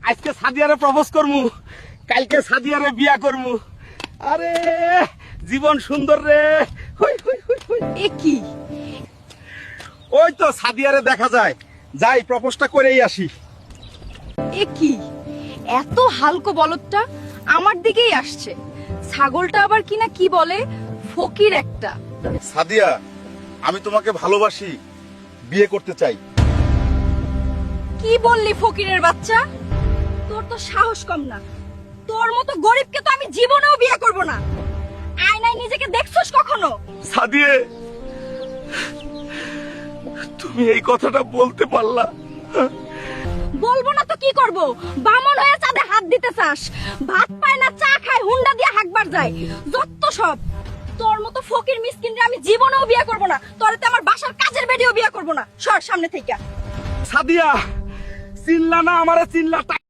আজকে সাদিয়ারে প্রপোজ করমু, কালকে সাদিয়ারে বিয়া করমু। আরে জীবন সুন্দর রে। হই হই হই হই। এ কি? ওই তো সাদিয়ারে দেখা যায়, যাই প্রপোজটা করেই আসি। এ কি? এত হালকা বলদটা আমার দিকেই আসছে। ছাগলটা আবার কিনা কি বলে, ফকির একটা। সাদিয়া, আমি তোমাকে ভালোবাসি, বিয়ে করতে চাই। কি বললি ফকিরের বাচ্চা? তোর তো সাহস কম না। তোর মতো গরিবকে তো আমি জীবনেও বিয়ে করব না। আয়নায় নিজেকে দেখছস কখনো? সাদিয়ে, তুমি এই কথাটা বলতে পারলা? বলবো না তো কি করব? বামন হয়ে চাঁদে হাত দিতে চাস? ভাত পায় না, চা খায়, হুন্ডা দিয়ে হাঁকবার যায়। যত সব। তোর মতো ফকির মিসকিনরে আমি জীবনেও বিয়ে করব না। তোরে তো আমার বাসার কাজের বেডিও বিয়ে করব না। সর সামনে থেকে। সাদিয়া, চিল্লা না আমারে, চিল্লা।